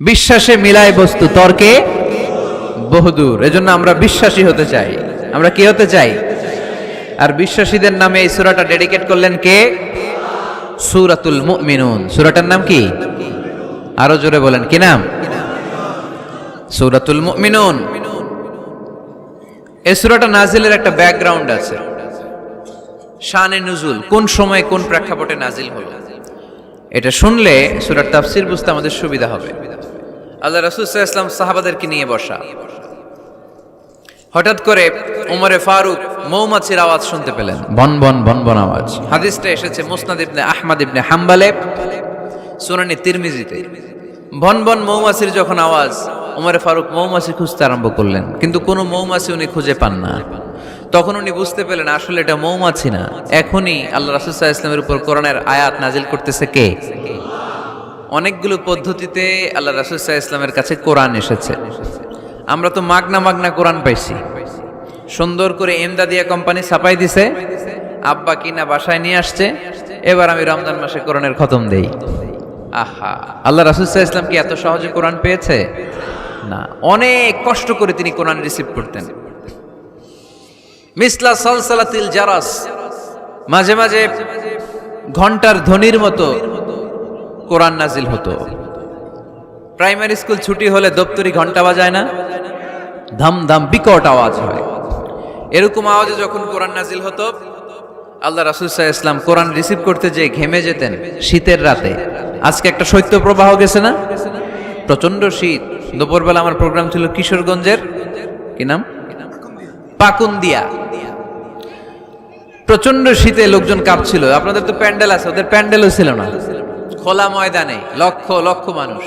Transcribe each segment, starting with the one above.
বিশ্বাসে মিলায় বস্তু, তর্কে বহুদূর। এজন্য আমরা বিশ্বাসী হতে চাই। আমরা কি হতে চাই? আর বিশ্বাসীদের নামে এই সূরাটা ডেডিকেট করলেন কে? সূরাতুল মুমিনুন। সূরাটার নাম কি? আরো জোরে বলেন, কি নাম? সূরাতুল মুমিনুন। এই সূরাটা নাজিলের একটা ব্যাকগ্রাউন্ড আছে, শানে নুজুল, কোন সময় কোন প্রেক্ষাপটে নাজিল হলো। এটা শুনলে সূরার তাফসীর বুঝতে আমাদের সুবিধা হবে। আল্লাহ রাসূল সাল্লাল্লাহু আলাইহি ওয়াসাল্লাম সাহাবাদেরকে নিয়ে বসা, হঠাৎ করে উমরে ফারুক মৌমাছির আওয়াজ শুনতে পেলেন, বন বন বন বন আওয়াজ। হাদিসটা এসেছে মুসনাদ ইবনে আহমদ ইবনে হাম্বালে, সুনানে তিরমিজিতে। বন বন মৌমাছির যখন আওয়াজ, উমরে ফারুক মৌমাছি খুঁজতে আরম্ভ করলেন, কিন্তু কোনো মৌমাছি উনি খুঁজে পান না। তখন উনি বুঝতে পেলেন আসলে এটা মৌমাছি না, এখনই আল্লাহ রাসূল সাল্লাল্লাহু আলাইহি ওয়াসাল্লামের উপর কোরআনের আয়াত নাজিল করতেছে কে? অনেকগুলো পদ্ধতিতে আল্লাহ রাসূল সাল্লাল্লাহু আলাইহি ওয়াসাল্লামের কাছে কোরআন এসেছে। আমরা তো মাগনা মাগনা কোরআন পাইছি, সুন্দর করে এমদাদিয়া কোম্পানি ছাপাই দিছে, আব্বা কিনা বাসায় নিয়ে আসছে, এবার আমি রমজান মাসে কোরআনের খতম দেই। আহা, আল্লাহ রাসূল সাল্লাল্লাহু আলাইহি ওয়াসাল্লাম কি এত সহজে কোরআন পেয়েছে? না, অনেক কষ্ট করে তিনি কোরআন রিসিভ করতেন। মিসলা সালসালাতিল জারাস, মাঝে মাঝে ঘন্টার ধ্বনির মতো কোরআন নাজিল হতো। প্রাইমারি স্কুল ছুটি হলে দপ্তরি ঘন্টা বাজায় না, ধাম ধাম বিকট আওয়াজ হয়। এরকম আওয়াজে যখন কোরআন নাজিল হতো, আল্লাহ রাসূল সাল্লাল্লাহু আলাইহি ওয়াসাল্লাম কোরআন রিসিভ করতে যেয়ে ঘেমে যেতেন শীতের রাতে। আজকে একটা শৈত্য প্রবাহ গেছে না, প্রচন্ড শীত। দুপুরবেলা আমার প্রোগ্রাম ছিল কিশোরগঞ্জের, কি নাম, পাকুন্দিয়া। প্রচন্ড শীতে লোকজন কাঁপছিল। আপনাদের তো প্যান্ডেল আছে, ওদের প্যান্ডেলও ছিল না, খোলা ময়দানে লক্ষ লক্ষ মানুষ।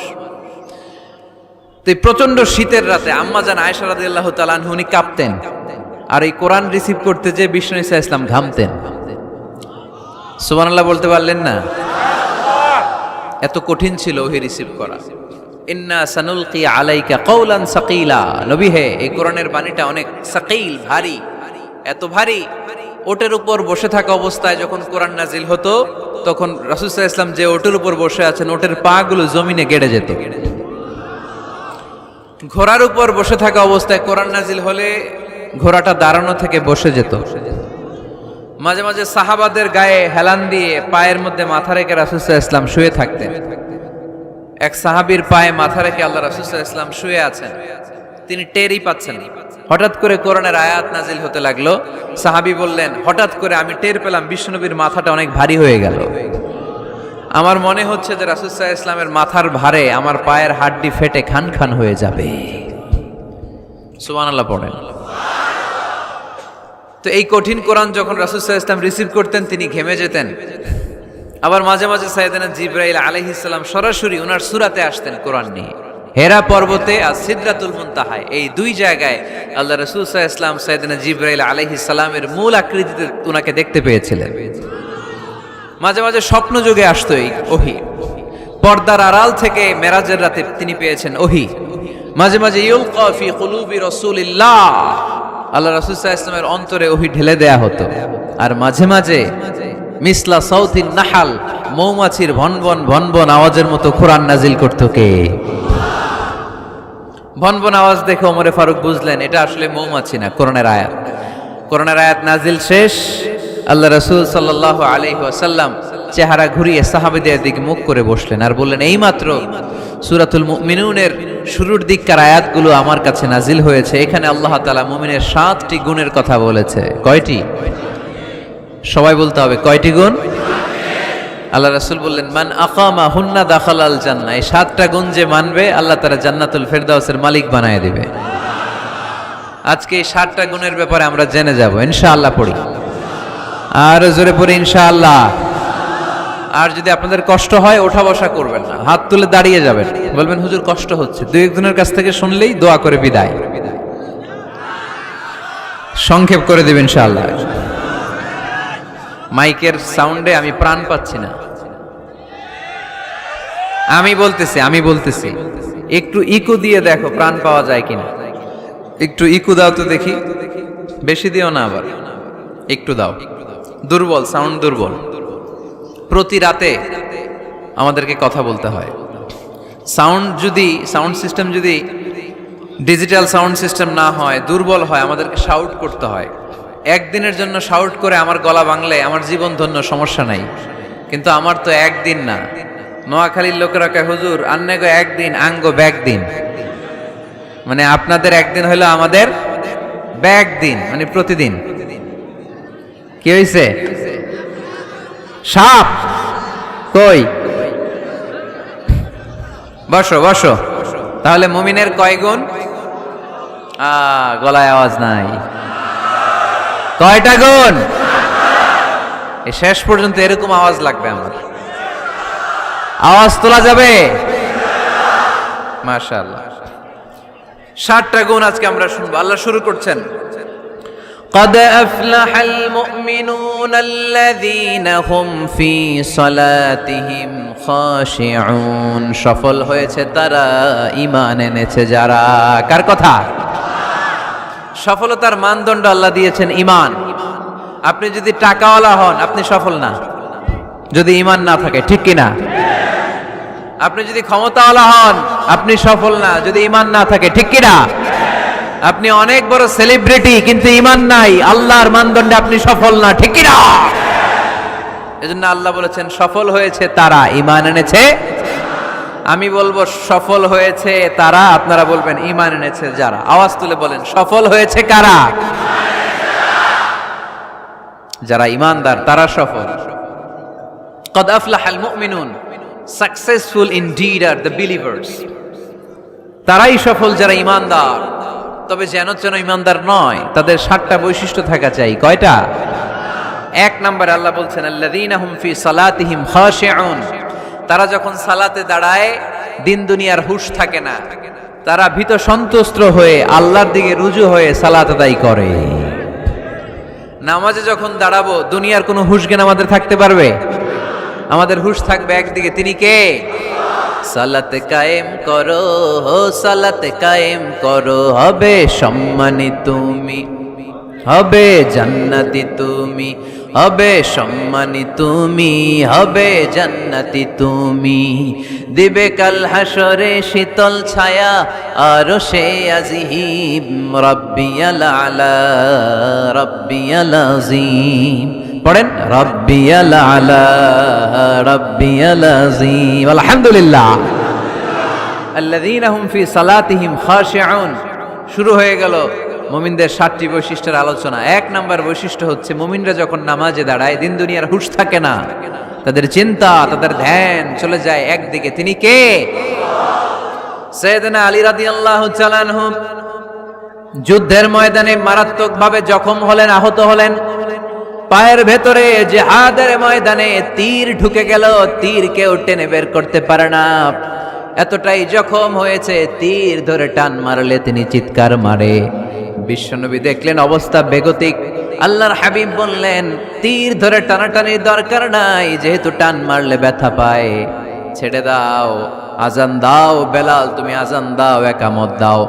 তো এই প্রচন্ড শীতের রাতে আম্মা জান আয়েশা রাদিয়াল্লাহু তাআলা আনহা উনি কাঁপতেন, আর এই কোরআন রিসিভ করতে যে বিষ্ণু ঈসা ইসলাম ঘামতেন। সুবহানাল্লাহ বলতে পারলেন না? এত কঠিন ছিল ওহি রিসিভ করা। ইন্না সানুলকি আলাইকা কওলান সাকিলা, নবী হে, এই কোরআনের বাণীটা অনেক সাকিল, ভারী, এত ভারী। ওটের উপর বসে থাকা অবস্থায় যখন কোরআন নাজিল হতো, তখন রাসূল সাল্লাল্লাহু আলাইহি ওয়াসাল্লাম যে ওটের উপর বসে আছেন, ওটের পা গুলো জমিনে গেড়ে যেত। ঘোড়ার উপর বসে থাকা অবস্থায় কোরআন নাজিল হলে ঘোড়াটা দাঁড়ানো থেকে বসে যেত। মাঝে মাঝে সাহাবাদের গায়ে হেলান দিয়ে পায়ের মধ্যে মাথা রেখে রাসূল সাল্লাল্লাহু আলাইহি ওয়াসাল্লাম শুয়ে থাকতেন। এক সাহাবীর পায়ে মাথা রেখে আল্লাহ রাসূল সাল্লাল্লাহু আলাইহি ওয়াসাল্লাম শুয়ে আছেন, তিনি টেরই পাচ্ছেন। হঠাৎ করে কোরআনের আয়াত নাজিল হতে লাগলো। সাহাবী বললেন, হঠাৎ করে আমি টের পেলাম বিশ্বনবীর মাথাটা অনেক ভারী হয়ে গেল। আমার মনে হচ্ছে যে রাসূল সাল্লাল্লাহু আলাইহি ওয়াসাল্লামের মাথার ভারে আমার পায়ের হাড্ডি ফেটে খান খান হয়ে যাবে। সুবহানাল্লাহ পড়েন। তো এই কঠিন কোরআন যখন রাসূল সাল্লাল্লাহু আলাইহি ওয়াসাল্লাম রিসিভ করতেন, তিনি ঘেমে যেতেন। আবার মাঝে মাঝে সাইয়েদনা জিবরাইল আলাইহিস সালাম সরাসরি ওনার সূরাতে আসতেন কোরআন নিয়ে। হেরা পর্বতে আর সিদরাতুল মুনতাহায়, এই দুই জায়গায় আল্লাহ রাসূল সাল্লাল্লাহু আলাইহি ওয়াসাল্লাম সাইয়েদনা জিবরাইল আলাইহিস সালামের মূল আকৃতিতে ওনাকে দেখতে পেয়েছিলেন। মাঝে মাঝে স্বপ্ন যুগে আসতো এই ওহী। পর্দার আড়াল থেকে মেরাজের রাতে তিনি পেয়েছেন ওহী। মাঝে মাঝে ইউলকা ফি কুলুবি রাসূলিল্লাহ, আল্লাহ রাসূল সাল্লাল্লাহু আলাইহি ওয়াসাল্লামের অন্তরে ওহী ঢেলে দেয়া হতো। আর মাঝে মাঝে মিসলা সাউতিন নাহাল, মৌমাছির ভনভন ভনভন আওয়াজের মতো কোরআন নাজিল করতো কে? ভনভন আওয়াজ দেখে ওমরে ফারুক বুঝলেন এটা আসলে মৌমাছি না, কোরআনের আয়াত। কোরআনের আয়াত নাজিল শেষ, আল্লাহ রাসূল সাল্লাল্লাহু আলাইহি ওয়াসাল্লাম চেহারা ঘুরিয়ে সাহাবীদের দিকে মুখ করে বসলেন আর বললেন, এইমাত্র সূরাতুল মুমিনুনের শুরুর দিককার আয়াতগুলো আমার কাছে নাজিল হয়েছে। এখানে আল্লাহ তাআলা মুমিনের 7টি গুণের কথা বলেছে। কয়টি? সবাই বলতে হবে, কয়টি গুণ? আল্লাহ রাসূল বললেন, মান আকামা হুন্না দাখালাল জান্নাহ, এই 7টা গুণ যে মানবে আল্লাহ তাআলা জান্নাতুল ফেরদাউসের মালিক বানায় দিবে। আজকে এই 7টা গুণের ব্যাপারে আমরা জেনে যাব ইনশাআল্লাহ। পড়ি আর জোরে পড়ি ইনশাআল্লাহ। আর যদি আপনাদের কষ্ট হয় ওঠা বসা করবেন না, হাত তুলে দাঁড়িয়ে যাবেন, বলবেন হুজুর কষ্ট হচ্ছে। দুই একজনের কাছ থেকে শুনলেই দোয়া করে বিদায়, সংক্ষেপ করে দিবেন ইনশাআল্লাহ। মাইকের সাউন্ডে আমি প্রাণ পাচ্ছি না। আমি বলতেছি একটু ইকো দিয়ে দেখো প্রাণ পাওয়া যায় কিনা। একটু ইকো দাও তো দেখি, বেশি দিও না, আবার একটু দাও। দুর্বল, সাউন্ড দুর্বল। প্রতি রাতে আমাদেরকে কথা বলতে হয়। সাউন্ড সিস্টেম যদি ডিজিটাল সাউন্ড সিস্টেম না হয়, দুর্বল হয়, আমাদেরকে শাউট করতে হয়। একদিনের জন্য শাউট করে আমার গলা ভাঙলে আমার জীবন ধন্য, সমস্যা নাই। কিন্তু আমার তো একদিন না। নোয়াখালীর লোকেরা কয়, হুজুর আন্নেগো একদিন আঙ্গ ব্যাগ দিন, মানে আপনাদের একদিন হইলো আমাদের ব্যাগ দিন, মানে প্রতিদিন। কি হইছে? সাপ কই? বসো বসো। তাহলে মুমিনের কয় গুণ? গলায় আওয়াজ নাই। কয়টা গুণ? এই শেষ পর্যন্ত এরকম আওয়াজ লাগবে আমার। আওয়াজ তোলা যাবে? মাশাআল্লাহ। 60টা গুণ আজকে আমরা শুনবো। আল্লাহ শুরু করছেন, قد أفلح المؤمنون الذين هم في صلاتهم خاشعون। সফল হয়েছে তারা, ঈমান এনেছে যারা। কার কথা? সফলতার মানদণ্ড আল্লাহ দিয়েছেন ঈমান। আপনি যদি টাকাওয়ালা হন, আপনি সফল না যদি ঈমান না থাকে, ঠিক কি না? আপনি যদি ক্ষমতাওয়ালা হন, আপনি সফল না যদি ঈমান না থাকে, ঠিক কি না? আপনি অনেক বড় সেলিব্রিটি কিন্তু ঈমান নাই, আল্লাহর মানদণ্ডে আপনি সফল না, ঠিক কি না? এজন্য আল্লাহ বলেছেন সফল হয়েছে তারা, ঈমান এনেছে। আমি বলবো সফল হয়েছে তারা, আপনারা বলবেন ঈমান এনেছে যারা। আওয়াজ তুলে বলেন, সফল হয়েছে কারা? যারা ঈমানদার, তারা সফল। قد أفلح المؤمنون, successful indeed are the believers. তারাই সফল যারা ঈমানদার। তবে যেন ঈমানদার নয়, তাদের 7টা বৈশিষ্ট্য থাকা চাই। কয়টা? 1 নম্বরে আল্লাহ বলছেন আল্লাযীনা হুম ফি সালাতিহিম খাশিউন। তারা যখন সালাতে দাঁড়ায় দিন দুনিয়ার হুঁশ থাকে না, তারা ভীত সন্ত্রস্ত হয়ে আল্লাহর দিকে রুজু হয়ে সালাত আদায় করে। নামাজে যখন দাঁড়াবো দুনিয়ার কোনো হুঁশ জ্ঞান আমাদের থাকতে পারবে? আমাদের হুঁশ থাকবে একদিকে, তিনি কে? সালাত কায়েম করো, সালাত কায়েম করো, হবে সম্মানী তুমি, হবে জান্নাতি তুমি, হবে সম্মানী তুমি, হবে জান্নাতি তুমি। দিবে কাল হাসরে শীতল ছায়া আরশে আজিম, রাব্বিয়াল আলা রাব্বিয়াল আযীম। পড়েন, রাব্বিয়াল আলা রাব্বিয়াল আযীম। আলহামদুলিল্লাহ। আল্লাযীনা হুম ফি সালাতিহিম খাশিউন। শুরু হয়ে গেল মুমিনদের 7টি বৈশিষ্ট্যের আলোচনা। 1 নাম্বার বৈশিষ্ট্য হচ্ছে মুমিনরা যখন নামাজে দাঁড়ায় দিন দুনিয়ার হুঁশ থাকে না, তাদের চিন্তা, তাদের ধ্যান চলে যায় একদিকে, তিনি কে? সাইয়েদনা আলী রাদিয়াল্লাহু তাআলা আনহু যুদ্ধের ময়দানে মারাত্মকভাবে জখম হলেন, আহত হলেন। পায়ের ভেতরে জিহাদের ময়দানে তীর ঢুকে গেল, তীর কেউ টেনে বের করতে পারে না, এতটাই জখম হয়েছে। তীর ধরে টান মারলে তিনি চিৎকার মারে। বিশ্বনবী দেখলেন অবস্থা বেগতিক। আল্লাহর হাবিব বললেন, তীর ধরে টানাটানির দরকার নাই, যেহেতু টান মারলে ব্যথা পায়, ছেড়ে দাও, আজান দাও। বেলাল তুমি আজান দাও, একামত দাও।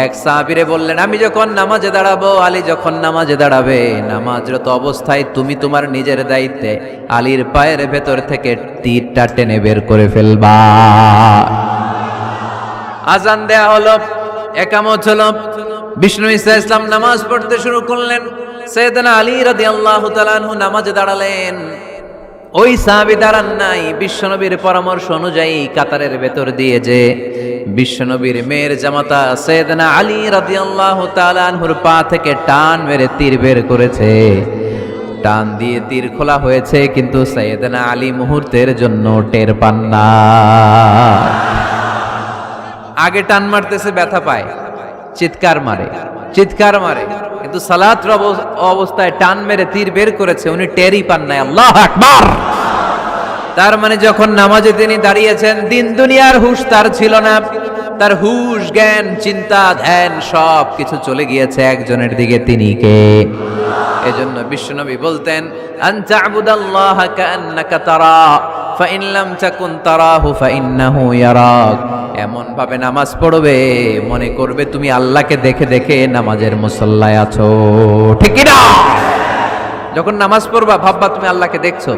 এক সাহাবীরে বললেন, আমি যখন নামাজে দাঁড়াবো, আলী যখন নামাজে দাঁড়াবে, নামাজরত অবস্থায় তুমি তোমার নিজের দায়িত্বে আলীর পায়ের ভেতর থেকে তীরটা টেনে বের করে ফেলবা। আজান দেয়া হলো, একামত হলো। বিষ্ণু ঈসা ইসলাম নামাজ পড়তে শুরু করলেন। সাইয়েদনা আলী রাদিয়াল্লাহু তাআলা আনহু নামাজে দাঁড়ালেন। ওই সাহাবী দাঁড়ান নাই। বিশ্বনবীর পরামর্শ অনুযায়ী কাতারের ভেতর দিয়ে যে বিশ্বনবীর মেয়ের জামাতা সাইয়েদনা আলী রাদিয়াল্লাহু তাআলা আনহুর পা থেকে টান মেরে তীর বের করেছে। টান দিয়ে তীর খোলা হয়েছে, কিন্তু সাইয়েদনা আলী মুহূর্তের জন্য টের পান না। আগে টান মারতেছে, ব্যথা পায়, চিৎকার মারে, চিৎকার মারে, কিন্তু সালাতের অবস্থায় টান মেরে তীর বের করেছে, উনি টেরই পান নাই। আল্লাহু আকবার। তার মানে যখন নামাজে তিনি দাঁড়িয়েছেন, দিন দুনিয়ার হুঁশ তার ছিল না। তার হুঁশ, জ্ঞান, চিন্তা, ধ্যান সব কিছু চলে গিয়েছে একজনের দিকে, তিনি কে? এজন্য বিশ্বনবী বলতেন, আন তা'বুদাল্লাহা কাআন্নাকা তারা ফাইন লাম তাকুন তারাহু ফাইন্নাহু ইয়ারাক। এমন ভাবে নামাজ পড়বে মনে করবে তুমি আল্লাহকে দেখে দেখে নামাজের মুসল্লায় আছো, ঠিক কি না? যখন নামাজ পড়বা ভাববা তুমি আল্লাহকে দেখছো।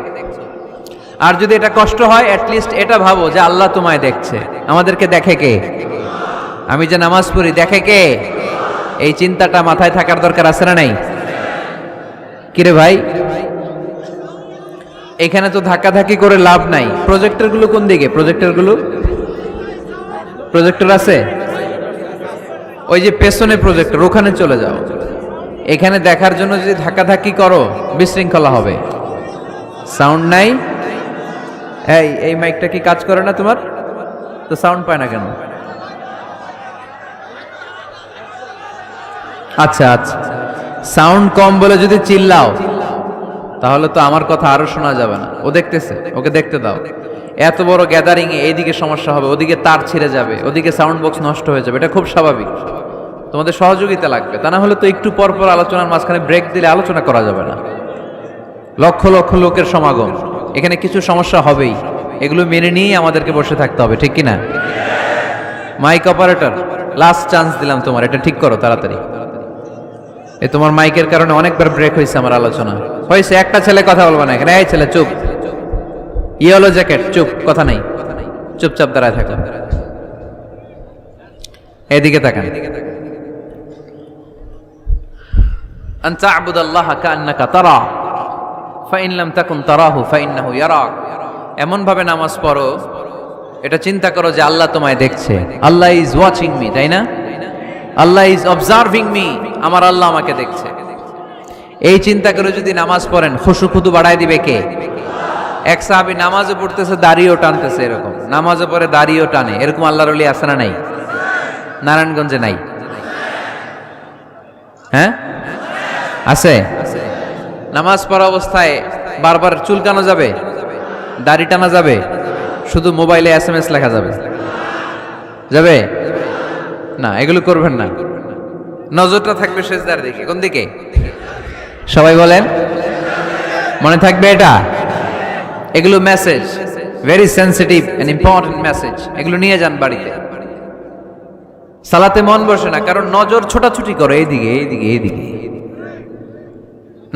আর যদি এটা কষ্ট হয়, অ্যাটলিস্ট এটা ভাবো যে আল্লাহ তোমায় দেখছে। আমাদেরকে দেখে কে? আমি যে নামাজ পড়ি দেখে কে? এই চিন্তাটা মাথায় থাকার দরকার আছে না নাই? কিরে ভাই, এখানে তো ধাক্কাধাক্কি করে লাভ নাই। প্রজেক্টর গুলো কোন দিকে? প্রজেক্টর আছে ওই যে পেছনে প্রজেক্টর, ওখানে চলে যাও। এখানে দেখার জন্য যদি ধাক্কাধাক্কি করো বিশৃঙ্খলা হবে। সাউন্ড নাই। এই মাইকটা কি কাজ করে না তোমার? তো সাউন্ড পায় না কেন? আচ্ছা, সাউন্ড কম বলে যদি চিল্লাও তাহলে তো আমার কথা আরো শোনা যাবে না। ও দেখতেছে, ওকে দেখতে দাও। এত বড় গ্যাদারিং এ এইদিকে সমস্যা হবে, ওদিকে তার ছিঁড়ে যাবে, ওদিকে সাউন্ড বক্স নষ্ট হয়ে যাবে। এটা খুব স্বাভাবিক। তোমাদের সহযোগিতা লাগবে, তা না হলে তো একটু পর পর আলোচনার মাঝখানে ব্রেক দিলে আলোচনা করা যাবে না। লক্ষ লক্ষ লোকের সমাগম, এখানে কিছু সমস্যা হবেই। এগুলো মেনে নিয়েই আমাদেরকে বসে থাকতে হবে, ঠিক কিনা? মাইক অপারেটর, লাস্ট চান্স দিলাম তোমার, এটা ঠিক করো তাড়াতাড়ি। তোমার মাইকের কারণে অনেকবার ব্রেক হয়েছে আমার আলোচনা। হয়েছে, একটা ছেলে কথা বলবো না এখানে। এই ছেলে চুপ, ইয়েলো জ্যাকেট চুপ, কথা নাই, চুপচাপ দাঁড়ায় থাকো। এদিকে তাকান। আন তা'বুদাল্লাহা কাআন্নাকা তারা ফাইন লাম তাকুন তারাহু ফাইন্নাহু ইয়ারাক। এমন ভাবে নামাজ পড়ো, এটা চিন্তা করো যে আল্লাহ তোমায় দেখছে। আল্লাহ ইজ ওয়াচিং মি, তাই না? আল্লাহ ইজ অবজার্ভিং মি, আমার আল্লাহ আমাকে দেখছে। এই চিন্তা করে যদি নামাজ পড়েন, খুশু খুদু বাড়ায় দিবে কে? এক সাহাবী নামাজে পড়তেছে, দাড়িও টানতেছে, এরকম নামাজে পড়ে দাড়িও টানে, এরকম আল্লাহর ওলি আছে না নাই? নারায়ণগঞ্জে নাই? হ্যাঁ আছে। নামাজ পড়া অবস্থায় বারবার চুলকানো যাবে, দাড়ি টানা যাবে, শুধু মোবাইলে SMS লেখা যাবে? যাবে না, এগুলো করবেন না। নজরটা থাকবে সেজদার দিকে। কোন দিকে? সবাই বলেন, মনে থাকবে এটা। এগুলো message, very sensitive and important message. এগুলো নিয়ে যান বাড়িতে। সালাতে মন বসে না, কারণ নজর ছোটাছুটি করে এইদিকে এইদিকে এইদিকে।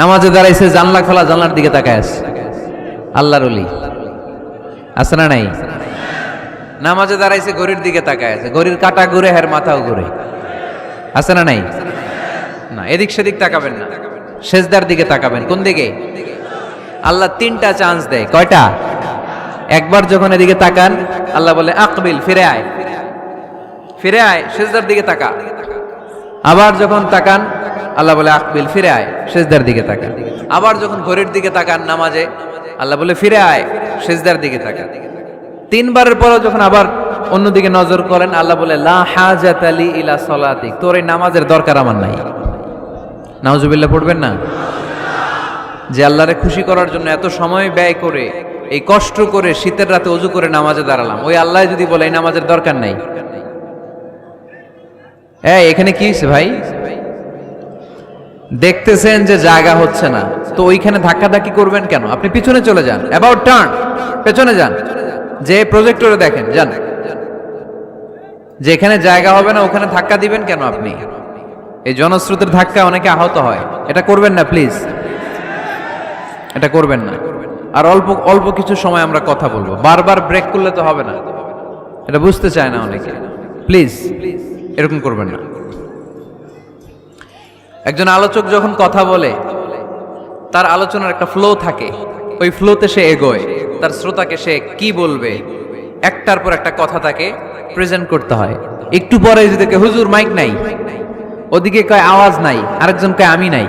নামাজে দাঁড়াইছে, জানলা খোলা, জানলার দিকে তাকায় আছে। আল্লাহর ওলি আছে না নাই? নামাজে দাঁড়াইছে, ঘড়ির দিকে তাকায় আছে, ঘড়ির কাঁটা ঘুরে, হের মাথাও ঘুরে, আছে না নাই? না, এদিক সেদিক তাকাবেন না, সেজদার দিকে তাকাবেন। কোন দিকে? আল্লাহ 3টা চান্স দেয়। কয়টা? একবার যখন এদিকে তাকান, আল্লাহ বলে আকবিল, ফিরে আয়, ফিরে আয়, সেজদার দিকে তাকা। আবার যখন তাকান, আল্লাহ বলে আকবিল, ফিরে আয়, সেজদার দিকে তাকা। আবার যখন ঘড়ির দিকে তাকান নামাজে, আল্লাহ বলে ফিরে আয়, সেজদার দিকে তাকা। 3বারের পরে যখন আবার অন্যদিকে নজর করেন, আল্লাহ বলে লা হাজাতা লি ইলা সালাতিক, তোর এই নামাজের দরকার আমার নাই। নাউজুবিল্লাহ পড়বেন না? যে আল্লাহরে খুশি করার জন্য এত সময় ব্যয় করে, এই কষ্ট করে শীতের রাতে ওযু করে নামাজে দাঁড়ালাম, ওই আল্লাহ যদি বলে এই নামাজের দরকার নাই। এখানে কি হয়েছে ভাই? দেখতেছেন যে জায়গা হচ্ছে না, তো ওইখানে ধাক্কাধাক্কি করবেন কেন? আপনি পিছনে চলে যান, অ্যাবাউট টার্ন, পেছনে যান, যে প্রজেক্টরে দেখেন, যান। যেখানে জায়গা হবে না ওখানে ধাক্কা দিবেন কেন আপনি? এই জনস্রোতের ধাক্কা অনেকে আহত হয়, এটা করবেন না প্লিজ, এটা করবেন না। আর অল্প অল্প কিছু সময় আমরা কথা বলবো, বারবার ব্রেক করলে তো হবে না, এটা বুঝতে চায় না অনেকে। প্লিজ এরকম করবেন না। একজন আলোচক যখন কথা বলে, তার আলোচনার একটা ফ্লো থাকে, ওই ফ্লোতে সে এগোয়, তার শ্রোতাকে সে কি বলবে একটার পর একটা কথা তাকে প্রেজেন্ট করতে হয়। একটু পরে যদি কে হুজুর মাইক নাই, ওদিকে কয় আওয়াজ নাই, আরেকজন কয় আমি নাই,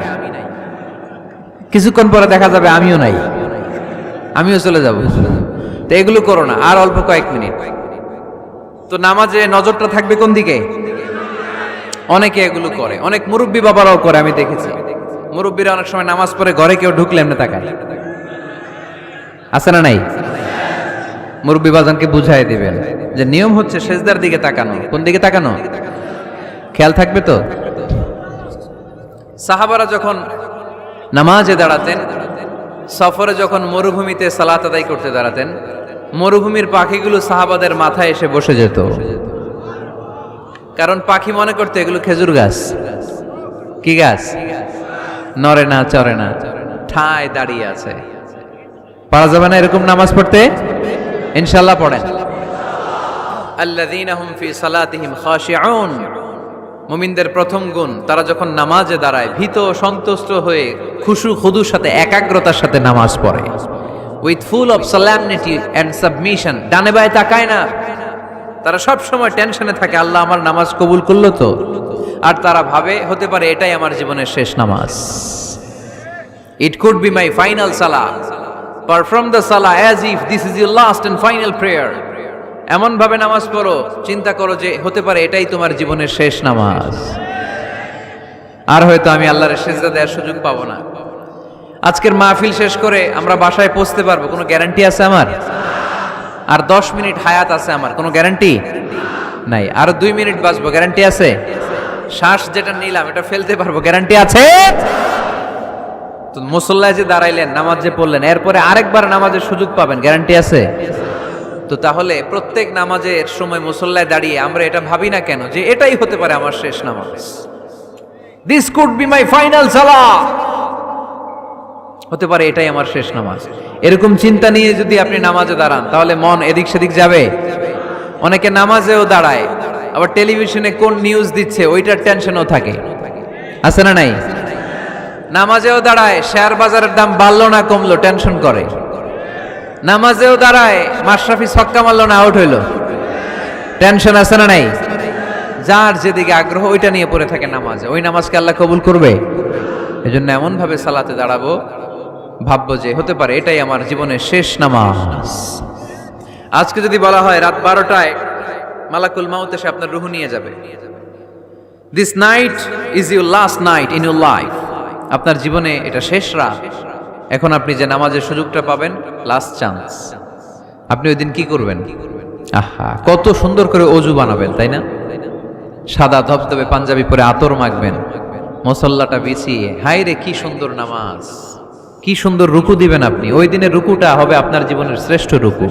কিছুক্ষণ পরে দেখা যাবে আমিও নাই, আমিও চলে যাব। তো এগুলো করো না, আর অল্প কয়েক মিনিট। তো নামাজে নজরটা থাকবে কোন দিকে? অনেকে এগুলো করে, অনেক মুরব্বী বাবারাও করে, আমি দেখেছি। মুরব্বীরা অনেক সময় নামাজ পড়ে ঘরে কেউ ঢুকলে এমনি তাকায়, আছে না নাই? মুরব্বী বাজানকে বুঝাই দিবেন যে নিয়ম হচ্ছে সেজদার দিকে তাকানো। কোন দিকে তাকানো? খেয়াল থাকবে তো। সাহাবারা যখন নামাজে দাঁড়াতেন, সফরে যখন মরুভূমিতে সালাত আদায় করতে দাঁড়াতেন, মরুভূমির পাখিগুলো সাহাবাদের মাথায় এসে বসে যেত, কারণ পাখি মনে করতে এগুলো খেজুর গাছ। কি গাছ? নড়ে না, চড়ে না, ঠায় দাঁড়িয়ে আছে। পারা যাবে না এরকম নামাজ পড়তে? ইনশাআল্লাহ পড়েন। আল্লাযীনা হুম ফি সালাতিহিম খাশিউন, মুমিনদের প্রথম গুণ, তারা যখন নামাজে দাঁড়ায় ভীত সন্তুষ্ট হয়ে খুশু খুদুর সাথে একাগ্রতার সাথে নামাজ পড়ে। With full of solemnity and submission, ডানে বায়ে তাকায় না। তারা সব সময় টেনশনে থাকে, আল্লাহ আমার নামাজ কবুল করলো তো? আর তারা ভাবে হতে পারে এটাই আমার জীবনের শেষ নামাজ। It could be my final সালাহ, পারফর্ম দ্য সালাহ as if this is your last and final prayer. এমন ভাবে নামাজ পড়ো, চিন্তা করো যে হতে পারে এটাই তোমার জীবনের শেষ নামাজ, আর হয়তো আমি আল্লাহর সিজদা দেওয়ার সুযোগ পাবো না। আজকের মাহফিল শেষ করে আমরা বাসায় পৌঁছতে পারবো, কোনো গ্যারান্টি আছে আমার? আর 10 মিনিট হায়াত আছে আমার, কোনো গ্যারান্টি নাই। আর 2 মিনিট বাঁচবো, গ্যারান্টি আছে? শ্বাস যেটা নিলাম এটা ফেলতে পারবো, গ্যারান্টি আছে? তো মুসল্লায় যে দাঁড়াইলেন, নামাজ যে পড়লেন, এরপরে আরেকবার নামাজের সুযোগ পাবেন, গ্যারান্টি আছে? তো তাহলে প্রত্যেক নামাজের সময় মুসল্লায় দাঁড়িয়ে আমরা এটা ভাবি না কেন যে এটাই হতে পারে আমার শেষ নামাজ? This could be my final সালাহ, হতে পারে এটাই আমার শেষ নামাজ। এরকম চিন্তা নিয়ে যদি আপনি নামাজে দাঁড়ান তাহলে মন এদিক সেদিক যাবে। অনেকে নামাজেও দাঁড়ায়, আবার টেলিভিশনে কোন নিউজ দিচ্ছে ওইটার টেনশনও থাকে, আছে না নাই? নামাজেও দাঁড়ায়, শেয়ার বাজারের দাম বাড়লো না কমলো টেনশন করে। নামাজেও দাঁড়ায়, মাশরাফি ছক্কা মারলো না আউট হইলো, টেনশন আছে না নাই? যার যেদিকে আগ্রহ ওইটা নিয়ে পড়ে থাকে নামাজে, ওই নামাজকে আল্লাহ কবুল করবে? এজন্য এমন ভাবে সালাতে দাঁড়াবো, ভাববো যে হতে পারে এটাই আমার জীবনের শেষ নামাজ। আজকে যদি বলা হয় রাত 12টায় মালাকুল মাউত এসে আপনার রূহ নিয়ে যাবে, this night is your last night in your life, আপনার জীবনে এটা শেষ রাত, এখন আপনি যে নামাজের সুযোগটা পাবেন, লাস্ট চান্স, আপনি ওই দিন কি করবেন? আহা, কত সুন্দর করে অজু বানাবেন, তাই না? সাদা ধবধবে পাঞ্জাবি পরে আতর মাখবেন, মুসল্লাটা বিছিয়ে, হায় রে কি সুন্দর নামাজ, কি সুন্দর রুকু দিবেন আপনি। ওই দিনের রুকুটা হবে আপনার জীবনের শ্রেষ্ঠ রুকু,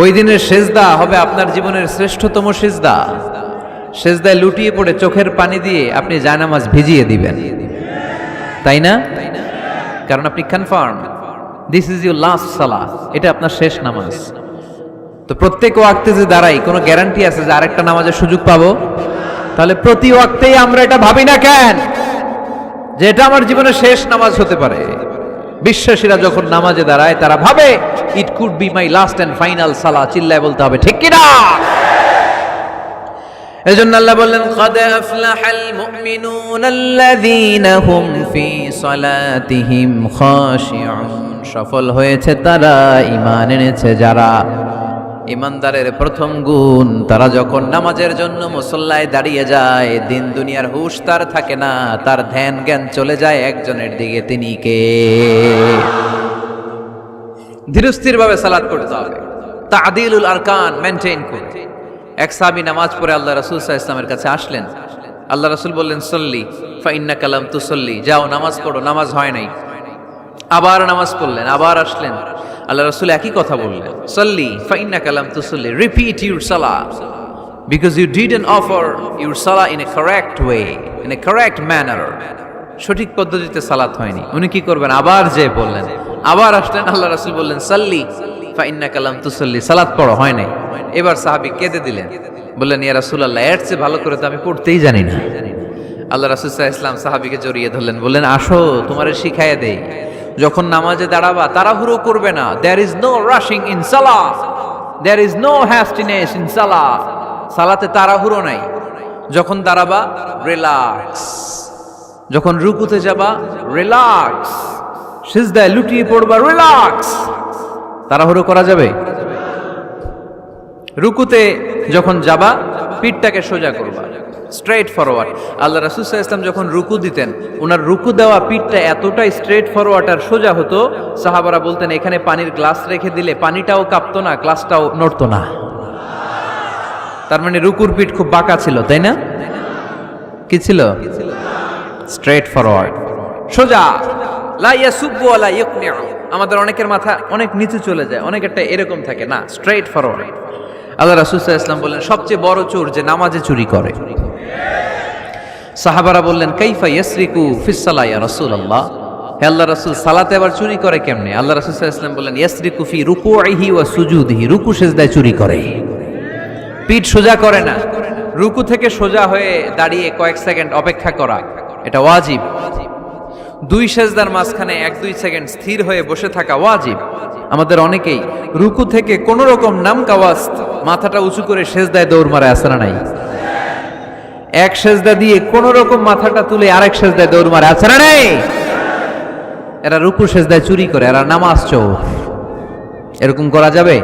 ওই দিনের সেজদা হবে আপনার জীবনের শ্রেষ্ঠতম সেজদা। সেজদায় লুটিয়ে পড়ে চোখের পানি দিয়ে আপনি জায়নামাজ ভিজিয়ে দিবেন, তাই না? কারণ আপনি confirm this is your last সালাহ, এটা আপনার শেষ নামাজ। তো প্রত্যেক ওয়াক্তে যে দাঁড়াই, কোনো গ্যারান্টি আছে যে আরেকটা নামাজের সুযোগ পাবো? তাহলে প্রতি ওয়াক্তেই আমরা এটা ভাবি না কেন যে এটা আমার জীবনের শেষ নামাজ হতে পারে? বিশ্বাসীরা যখন নামাজে দাঁড়ায় তারা ভাবে it could be my last and final সালাহ, চিল্লায় বলতে হবে ঠিক কিনা? এজন্য আল্লাহ বললেন قد أفلح المؤمنون الذين هم في صلاتهم خاشعون, সফল হয়েছে তারা, ঈমান এনেছে যারা। ঈমানদারের প্রথম গুণ, তারা যখন নামাজের জন্য মুসল্লায় দাঁড়িয়ে যায়, দিন দুনিয়ার হুঁশ তার থাকে না, তার ধ্যান জ্ঞান চলে যায় একজনের দিকে, তিনি কে? ধীরস্থির ভাবে সালাত করতে হবে, তা'দিলুল আরকান মেইনটেইন করতে। এক সাহাবী নামাজ পড়ে আল্লাহ রাসূল সাল্লাল্লাহু আলাইহি ওয়াসাল্লামের কাছে আসলেন। আল্লাহ রাসূল বললেন সল্লি ফা ইন্নাকা লাম তুসল্লি, যাও নামাজ পড়ো, নামাজ হয় নাই। আবার নামাজ পড়লেন, আবার আসলেন, আল্লাহ রাসূল একই কথা বললেন, সল্লি ফা ইন্নাকা লাম তুসল্লি, রিপিট ইউর সালাহ because you didn't offer your সালাহ in a correct way, in a correct manner, সঠিক পদ্ধতিতে সালাত হয়নি। উনি কি করবেন? আবার যে বললেন, আবার আসলেন, আল্লাহ রাসূল বললেন সল্লি ফা ইন্নাকা লাম তুসল্লি, সালাত পড়ো, হয় নাই। এবার সাহাবী কেঁদে দিলেন, বললেন ইয়া রাসূলুল্লাহ, এর চেয়ে ভালো করে তো আমি পড়তেই জানি না। আল্লাহ রাসূল সাল্লাল্লাহু আলাইহি ওয়াসাল্লাম সাহাবীকে জড়িয়ে ধরলেন, বললেন আসো তোমারে শিখাইয়া দেই, যখন নামাজে দাঁড়াবা তাড়াহুড়ো করবে না। There is no rushing in সালাহ, there is no hastiness in সালাহ, সালাতে তাড়াহুড়ো নাই। যখন দাঁড়াবা রিল্যাক্স, যখন রুকুতে যাবা রিল্যাক্স, সিজদায় লুটিয়ে পড়বা রিল্যাক্স। তাড়াহুড়ো করা যাবে? রুকুতে যখন যাবা পিঠটাকে সোজা করবা, স্ট্রেট ফরওয়ার্ড। আল্লাহ রাসূল সাল্লাল্লাহু আলাইহি ওয়াসাল্লাম যখন রুকু দিতেন, ওনার রুকু দেওয়া পিঠটা এতটাই স্ট্রেট ফরওয়ার্ড আর সোজা হতো, সাহাবারা বলতেন এখানে পানির গ্লাস রেখে দিলে পানিটাও কাঁপতো না, গ্লাসটাও নড়তো না। তার মানে রুকুর পিঠ খুব বাঁকা ছিল, তাই না? কি ছিল? স্ট্রেট ফরওয়ার্ড, সোজা। লা ইয়াসুব্বু ওয়ালা ইয়াকনিউ, আমাদের অনেকের মাথা অনেক নিচে চলে যায়, অনেকেরটা এরকম থাকে না, স্ট্রেট ফরওয়ার্ড। আল্লাহ রাসূল সাল্লাল্লাহু আলাইহি ওয়াসাল্লাম বললেন সবচেয়ে বড় চোর যে নামাজে চুরি করে। সাহাবারা বললেন কাইফা ইয়াসরিকু ফিস সালাহ ইয়া রাসূলুল্লাহ, হে আল্লাহ রাসূল সালাতে আবার চুরি করে কেমনে? আল্লাহ রাসূল সাল্লাল্লাহু আলাইহি ওয়াসাল্লাম বললেন ইয়াসরিকু ফি রুকুইহি ওয়া সুজুদিহি, রুকু সিজদায় চুরি করে, পিঠ সোজা করে না। রুকু থেকে সোজা হয়ে দাঁড়িয়ে কয়েক সেকেন্ড অপেক্ষা করা এটা ওয়াজিব। দুই সেজদার মাঝখানে 1-2 সেকেন্ড স্থির হয়ে বসে থাকা ওয়াজিব। আমাদের অনেকেই রুকু থেকে কোন রকম নামকাওয়াজ মাথাটা উঁচু করে সেজদায় দৌড় মারে, আছে না নাই? এক সেজদা দিয়ে কোন রকম মাথাটা তুলে আরেক সেজদায় দৌড় মারে, আছে না নাই? এরা রুকু সেজদায় চুরি করে, এরা নামাজ চোর। এরকম করা যাবে?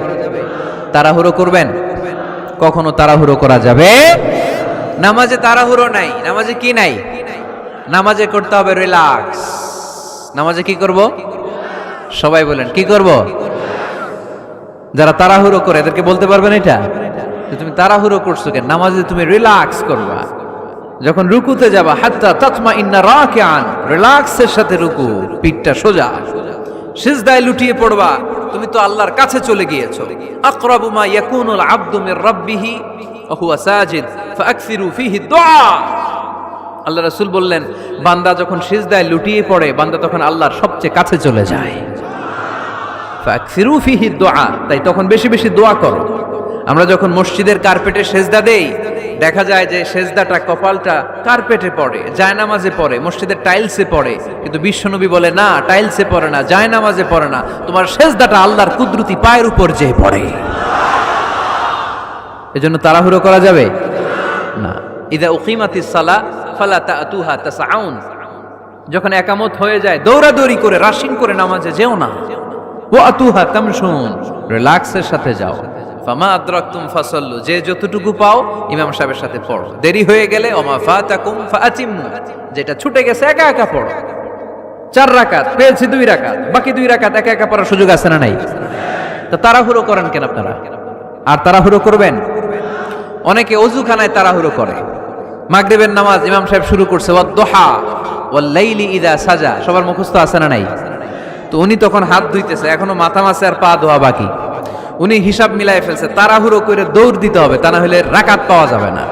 তাড়াহুড়ো করবেন? কখনো তাড়াহুড়ো করা যাবে? নামাজে তাড়াহুড়ো নাই। নামাজে কি নাই? নামাজে করতে হবে রিল্যাক্স। নামাজে কি করব? সবাই বলেন কি করব? যারা তাড়াহুড়ো করে এদেরকে বলতে পারবেন এটা যে তুমি তাড়াহুড়ো করছো কেন? নামাজে তুমি রিল্যাক্স করবা। যখন রুকুতে যাবা হাত্তা তাতমাইন্না রাকিআন, রিল্যাক্সের সাথে রুকু, পিঠটা সোজা। সিজদায় লুটিয়ে পড়বা, তুমি তো আল্লাহর কাছে চলে গিয়েছো। আকরাবু মা ইয়াকুনুল আবদু মির রাব্বিহি ওয়া হুয়া সাজিদ ফাআকসিরু ফীহি দুআ। আল্লাহ রাসূল বললেন, বান্দা যখন সিজদায় লুটিয়ে পড়ে, বান্দা তখন আল্লাহর সবচেয়ে কাছে চলে যায়। ফাআকসিরু ফীহি দুআ, তাই তখন বেশি বেশি দোয়া করো। আমরা যখন মসজিদের কার্পেটে সেজদা দেই, দেখা যায় যে সেজদাটা কপালটা কার্পেটে পড়ে, জায়নামাজে পড়ে, মসজিদের টাইলসে পড়ে। কিন্তু বিশ্বনবী বলে না, টাইলসে পড়ে না, জায়নামাজে পড়ে না, তোমার সেজদাটা আল্লাহর কুদরতি পায়ের উপর যে পড়ে। এজন্য তাড়াহুড়ো করা যাবে না। ইযা উকিমাতিস সালাহ ফালা তাতুহা তাসআউন, যখন একামত হয়ে যায় দৌড়াদৌড়ি করে রাশিং করে নামাজে যেও না। ওয়া আতুহা তামশুন, রিল্যাক্সের সাথে যাও। ফামা আদরাকতুম ফাসাল্লু, যে যতটুকু পাও ইমাম সাহেবের সাথে পড়ো। দেরি হয়ে গেলে ওমা ফাতাকুম ফাআতিমু, যেটা ছুটে গেছে একা একা পড়ো। 4 রাকাত পেয়েছি 2 রাকাত, বাকি 2 রাকাত একা একা পড়ার সুযোগ আছে না নাই? তো তাড়াহুড়ো করেন কেন আপনারা? আর তাড়াহুড়ো করবেন? অনেকে ওযুখানায় তাড়াহুড়ো করে। মাগরিবের নামাজ ইমাম সাহেব শুরু করছে, ওয়াদ-দুহা ওয়াল-লাইলি ইযা সাজা, সবার মুখস্থ আছে না নাই? তো উনি তখন হাত ধুইতেছে, এখনো মাথা মাছে আর পা ধোয়া বাকি। উনি হিসাব মিলাই ফেলছে, তাড়াহুড়ো করে দৌড় দিতে হবে, তা না হলে রাকাত পাওয়া যাবে না।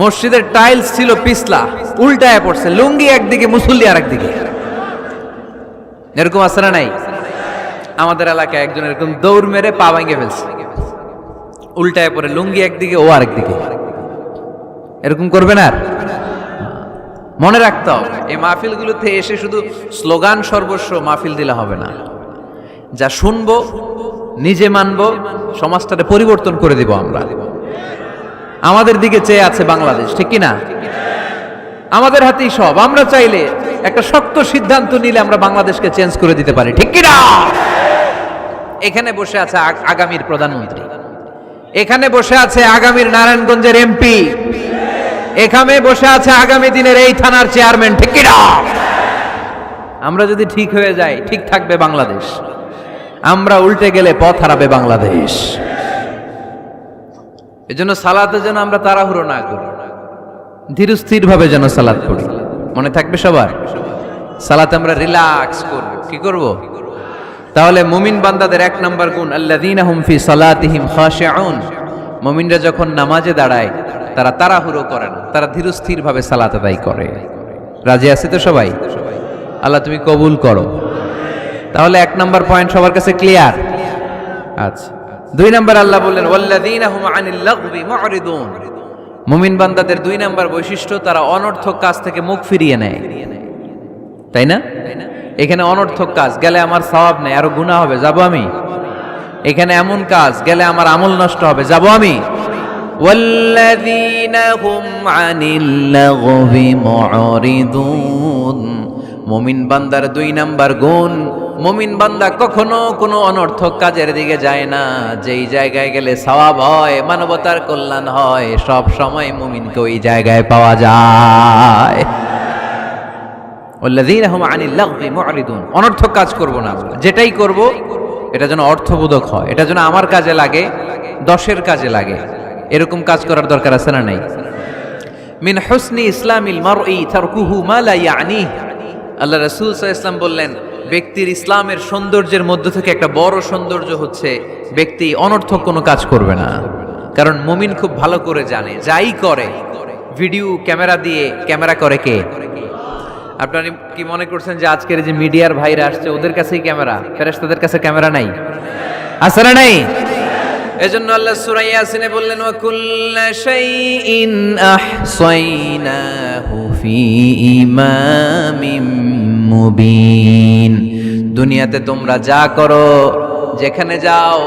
মসজিদের টাইলস ছিল পিছলা, উল্টায় পড়ছে, লুঙ্গি একদিকে মুসল্লি আর একদিকে। এরকম আছে না নাই? আমাদের এলাকায় একজন এরকম দৌড় মেরে পা ভেঙে ফেলছে, উল্টায় পড়ে, লুঙ্গি একদিকে ও আরেকদিকে। এরকম করবেন আর? মনে রাখতে হবে, এই মাহফিলগুলোতে এসে শুধু স্লোগান সর্বস্ব মাহফিল দিলে হবে না। যা শুনবো, নিজে মানবো, সমাজটাকে পরিবর্তন করে দিব আমরা। আমাদের দিকে চেয়ে আছে বাংলাদেশ, ঠিক কি না? আমাদের হাতেই সব। আমরা চাইলে একটা শক্ত সিদ্ধান্ত নিলে আমরা বাংলাদেশকে চেঞ্জ করে দিতে পারি, ঠিক কি না? এখানে বসে আছে আগামীর প্রধানমন্ত্রী, এখানে বসে আছে আগামীর নারায়ণগঞ্জের এমপি, এখানে বসে আছে আগামী দিনের এই থানার চেয়ারম্যান, ঠিক কি না? আমরা যদি ঠিক হয়ে যাই, ঠিক থাকবে বাংলাদেশ। আমরা উল্টে গেলে পথ হারাবে বাংলাদেশ। এজন্য সালাতে যেন আমরা তাড়াহুড়ো না করি, ধীরস্থির ভাবে যেন সালাত পড়ি। মনে থাকবে সবার? সালাতে আমরা রিল্যাক্স করব। কি করব? তাহলে মুমিন বান্দাদের 1 নাম্বার গুণ, আল্লাযীনা হুম ফি সালাতিহিম খাশিউন। মুমিনরা যখন নামাজে দাঁড়ায় তারা তাড়াহুড়ো করে না, তারা ধীরস্থির ভাবে সালাত আদায় করে। রাজি আছে তো সবাই? আল্লাহ তুমি কবুল করো। তাহলে 1 নাম্বার পয়েন্ট সবার কাছে ক্লিয়ার? আচ্ছা, 2 নাম্বার আল্লাহ বললেন ওয়াল্লাযীনা হুম আনিল লাগবি মুরিদুন। মুমিন বান্দাদের 2 নাম্বার বৈশিষ্ট্য, তারা অনর্থক কাজ থেকে মুখ ফিরিয়ে নেয়। তাই না? এখানে অনর্থক কাজ গেলে আমার সওয়াব নেই, আরো গুনাহ হবে, যাব আমি? এখানে এমন কাজ গেলে আমার আমল নষ্ট হবে, যাব আমি? ওয়াল্লাযীনা হুম আনিল লাগবি মুরিদুন। মুমিন বান্দার 2 নাম্বার গুণ, মুমিন বান্দা কখনো কোনো অনর্থক কাজের দিকে যায় না। যেই জায়গায় গেলে সওয়াব হয়, মানবতার কল্যাণ হয়, সব সময় মুমিনকে ওই জায়গায় পাওয়া যায়। ওয়াল্লাযীনা হুম আনিল লাগবি মুরিদুন। অনর্থক কাজ করব না, যেটাই করব এটা যেন অর্থবোধক হয়, এটা যেন আমার কাজে লাগে, 10-এর কাজে লাগে। এরকম কাজ করার দরকার আছে না নাই? মিন হুসনি ইসলামিল মারই তারকুহু মা লা ইয়ানিহি। আল্লাহ রাসূল সাল্লাল্লাহু আলাইহি ওয়াসাল্লাম বললেন, ব্যক্তির ইসলামের সৌন্দর্যের মধ্য থেকে একটা বড় সৌন্দর্য হচ্ছে ব্যক্তি অনর্থক কোনো কাজ করবে না। কারণ মুমিন খুব ভালো করে জানে, যাই করে ভিডিও ক্যামেরা দিয়ে ক্যামেরা করে কে? আপনারা কি মনে করছেন যে আজকের যে মিডিয়ার ভাইরা আসছে ওদের কাছেই ক্যামেরা? ফেরেশতাদের কাছে ক্যামেরা নাই? আছে না নাই? এজন্য আল্লাহ সূরা ইয়াসিনে বললেন ওয়া কুল্লা শাইইন আহসাইনাহু ফি ইমামিম মুবিন। দুনিয়াতে তোমরা যা করো, যেখানে যাও,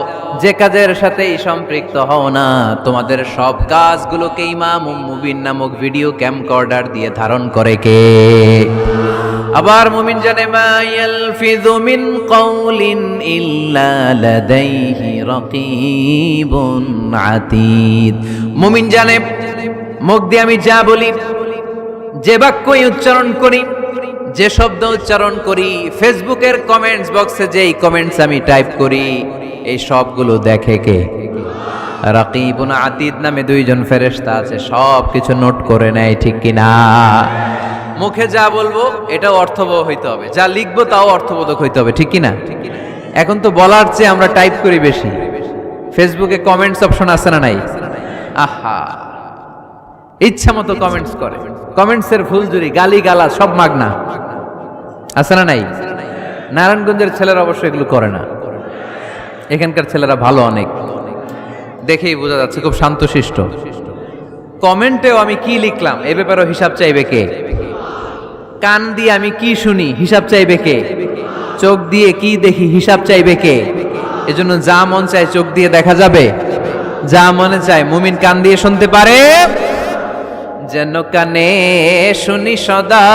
যে কাজের সাথেই সম্পৃক্ত হও না, তোমাদের সব কাজগুলোকে ইমাম মুবিন নামক ভিডিও ক্যামকর্ডার দিয়ে ধারণ করে কে? আবার মুমিন জানে মা ইয়ালফিযু মিন কাউলিন ইল্লা লাদাইহি রাকীবুন আতীদ। মুমিন জানে মুখ দিয়ে আমি যা বলি, যে বাক্যই উচ্চারণ করি, যে শব্দ উচ্চারণ করি, ফেসবুকের কমেন্টস বক্সে যেই কমেন্টস আমি টাইপ করি, এই সবগুলো দেখে কে? রাকিবুন আতীদ নামে দুইজন ফেরেশতা আছে, সব কিছু নোট করে নেয়, ঠিক কিনা? মুখে যা বলবো এটাও অর্থবহ হইতে হবে, যা লিখবো তাও অর্থবোধক হইতে হবে, ঠিক কিনা? এখন তো বলার চেয়ে আমরা টাইপ করি বেশি। ফেসবুকে কমেন্টস অপশন আছে না নাই? আহা, ইচ্ছা মতো কমেন্টস করে, কমেন্টসের ফুলঝুরি, গালি গালা সব মাগনা, আছে না নাই? নারায়ণগঞ্জের ছেলেরা অবশ্য এগুলো করে না, এখানকার ছেলেরা ভালো, অনেক দেখেই বোঝা যাচ্ছে খুব শান্তশিষ্ট। কমেন্টেও আমি কি লিখলাম এ ব্যাপারেও হিসাব চাইবে কে? কান দিয়ে আমি কি শুনি হিসাব চাইবে কে? চোখ দিয়ে কি দেখি হিসাব চাইবে কে? এজন্য যা মন চায় চোখ দিয়ে দেখা যাবে, যা মনে চায় মুমিন কান দিয়ে শুনতে পারে। যেন কানে শুনি সদা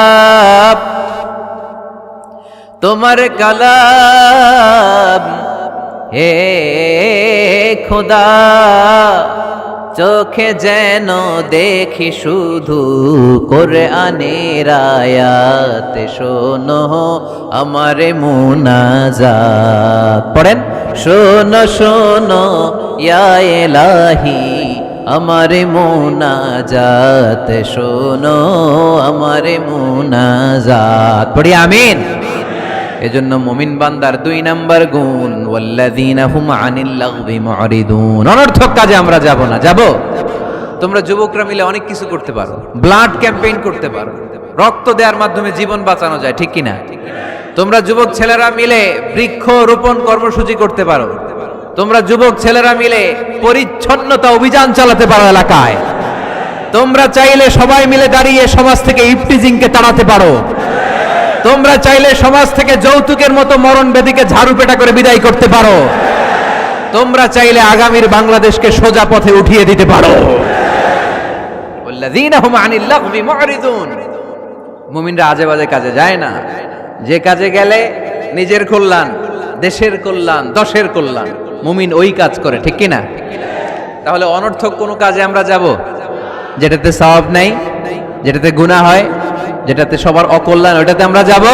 তোমার কালাম, হে খোদা, চোখে যেন দেখি শুধু কোরআনের আয়াত, শোনো আমারে মুনাজাত। পড়েন, শোনো শোনো ইয়া ইলাহি আমারে মুনাজাত, শোনো আমারে মুনাজাত। পড়ি আমিন। এজন্য মুমিন বান্দার 2 নাম্বার গুণ ওয়াল্লাযীনা হুম আনিল লাগবি মুরিদুন। অনর্থক কাজে আমরা যাব না। যাব? তোমরা যুবকরা মিলে অনেক কিছু করতে পারো, ব্লাড ক্যাম্পেইন করতে পারো, রক্ত দেওয়ার মাধ্যমে জীবন বাঁচানো যায়, ঠিক কিনা? তোমরা যুবক ছেলেরা মিলে বৃক্ষ রোপণ কর্মসূচি করতে পারো, তোমরা যুবক ছেলেরা মিলে পরিচ্ছন্নতা অভিযান চালাতে পারো এলাকায়। তোমরা চাইলে সবাই মিলে দাঁড়িয়ে সমাজ থেকে ইফটিজিংকে তাড়াতে পারো। তোমরা চাইলে সমাজ থেকে যৌতুকের মতো মরণ ব্যাধিকে ঝাড়ু পেটা করে বিদায় করতে পারো। তোমরা চাইলে আগামীর বাংলাদেশকে সোজা পথে উঠিয়ে দিতে পারো। ওয়াল্লাযীনা হুম আনিল লাগবি মুরিদুন। মুমিনরা আজে বাজে কাজে যায় না, যে কাজে গেলে নিজের কল্যাণ, দেশের কল্যাণ, দশের কল্যাণ, মুমিন ওই কাজ করে, ঠিক কিনা? তাহলে অনর্থক কোনো কাজে আমরা যাব যেটাতে সওয়াব নাই, যেটাতে গুনাহ হয়, যেটাতে সবার অকল্যাণ, ওটাতে আমরা যাব?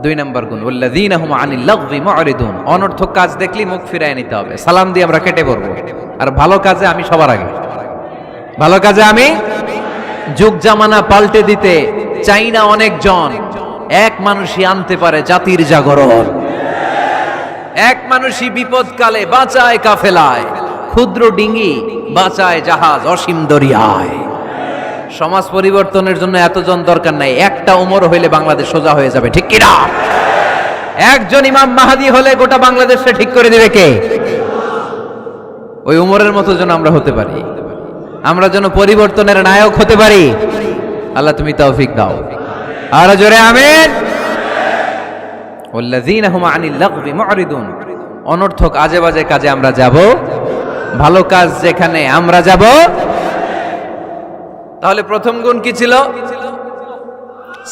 2 নাম্বার গুণ ওয়াল্লাযীনা হুম আনিল লাগবি মুরিদুন। অনর্থক কাজ দেখলি মুখ ফিরায় নিতে হবে, সালাম দিয়ে আমরা কেটে পড়বো। আর ভালো কাজে আমি সবার আগে, ভালো কাজে আমি। যুগ জামানা পাল্টে দিতে চাই না অনেকজন, এক মানুষই আনতে পারে জাতির জাগরণ। এক মানুষই বিপদকালে বাঁচায় কাফেলায়, ক্ষুদ্র ডিঙ্গি বাঁচায় জাহাজ অসীম দরিয়ায়। সমাজ পরিবর্তনের জন্য এতজন দরকার নাই, একটা ওমর হইলে বাংলাদেশ সোজা হয়ে যাবে, ঠিক কিনা? একজন ইমাম মাহাদি হলে গোটা বাংলাদেশে ঠিক করে দিবে কে? ওই ওমরের মতো যেন আমরা হতে পারি, আমরা যেন পরিবর্তনের নায়ক হতে পারি। আল্লাহ তুমি তৌফিক দাও। আর জোরে আমিন। ওয়াল্লাযীনা হুম আনিল লাগবি মুরিদুন। অনর্থক আজে বাজে কাজে আমরা যাব, ভালো কাজ যেখানে আমরা যাব। তাহলে প্রথম গুণ কি ছিল?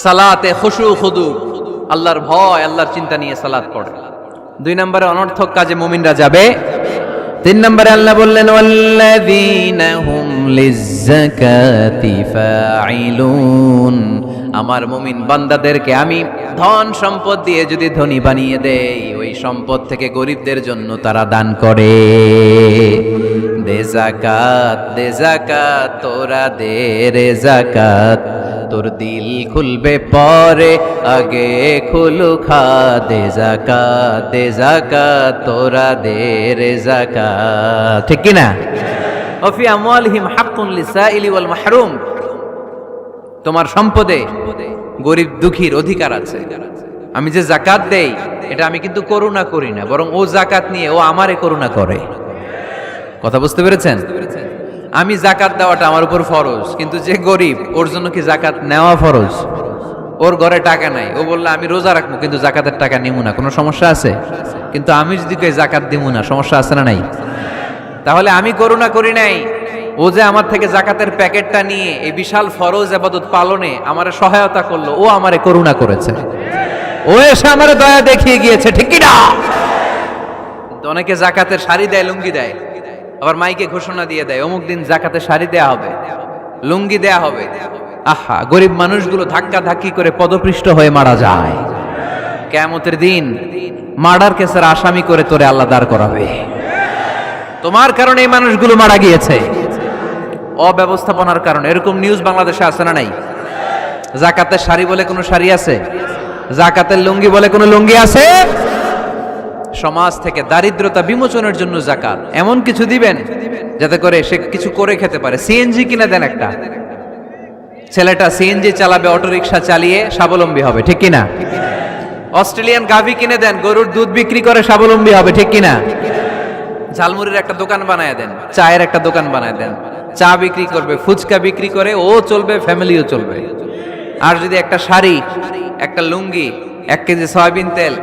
সালাতে খুশু খুদু, আল্লাহর ভয়, আল্লাহর চিন্তা নিয়ে সালাত পড়ে। 2 নম্বরে অনর্থক কাজে মুমিনরা যাবে। 3 নম্বরে আল্লাহ বললেন ওয়াল্লাযীনা হুম লিয-যাকাতি ফাঈলুন। আমার মুমিন বান্দাদেরকে আমি ধন সম্পদ দিয়ে যদি ধনী বানিয়ে দেই, ওই সম্পদ থেকে গরিবদের জন্য তারা দান করে। দে যাকাত, দে যাকাত, তোরা দে রে যাকাত, তোর দিল খুলবে পরে, আগে খুলু খা। দে যাকাত, দে যাকাত, তোরা দে রে যাকাত, ঠিক কি না? ওয়া ফি আমওয়ালিহিম হাক্কুন লিসাইলি ওয়াল মাহরুম। তোমার সম্পদে গরিব দুঃখীর অধিকার আছে। আমি যে যাকাত দেই এটা আমি কিন্তু করুণা করি না, বরং ও যাকাত নিয়ে ও আমারে করুণা করে। কথা বুঝতে পেরেছেন? আমি যাকাত দেওয়াটা আমার উপর ফরজ, কিন্তু যে গরিব ওর জন্য কি যাকাত নেওয়া ফরজ? ওর ঘরে টাকা নাই, ও বললে আমি রোজা রাখবো কিন্তু যাকাতের টাকা নিব না, কোনো সমস্যা আছে? কিন্তু আমি যদি কই যাকাত দিব না, সমস্যা আছে না নাই? তাহলে আমি করুণা করি নাই, ও যে আমার থেকে যাকাতের প্যাকেটটা নিয়ে এই বিশাল ফরজ ইবাদত পালনে আমারে সহায়তা করলো, ও আমারে করুণা করেছে, ও এসে আমারে দয়া দেখিয়ে গিয়েছে, ঠিক কি না? অনেকে যাকাতের শাড়ি দেয়, লুঙ্গি দেয়, আবার মাইকে ঘোষণা দিয়ে দেয় অমুক দিন যাকাতের শাড়ি দেয়া হবে, লুঙ্গি দেয়া হবে। আহা, গরিব মানুষগুলো ধাক্কা ধাক্কি করে পদপৃষ্ঠ হয়ে মারা যায়। কিয়ামতের দিন মার্ডার কেসের আসামি করে তোরে আল্লাহ দাঁড় করাবে। তোমার কারণে এই মানুষগুলো মারা গিয়েছে, অব্যবস্থাপনার কারণে। এরকম নিউজ বাংলাদেশে আছে না নাই? যাকাতের শাড়ি বলে কোনো শাড়ি আছে? যাকাতের লুঙ্গি বলে কোনো লুঙ্গি আছে? সমাজ থেকে দারিদ্রতা বিমোচনের জন্য যাকাত এমন কিছু দিবেন যাতে করে সে কিছু করে খেতে পারে। সিএনজি কিনে দেন, একটা ছেলেটা সিএনজি চালাবে, অটোরিকশা চালিয়ে স্বাবলম্বী হবে, ঠিক কিনা? অস্ট্রেলিয়ান গাভী কিনে দেন, গরুর দুধ বিক্রি করে স্বাবলম্বী হবে, ঠিক কিনা? ঝালমুড়ির একটা দোকান বানায় দেন, চায়ের একটা দোকান বানায় দেন, চা বিক্রি করবে, ফুচকা বিক্রি করে ও চলবে, ফ্যামিলিও চলবে। আর যদি একটা শাড়ি, একটা লুঙ্গি, 1 কেজি সয়াবিন তেল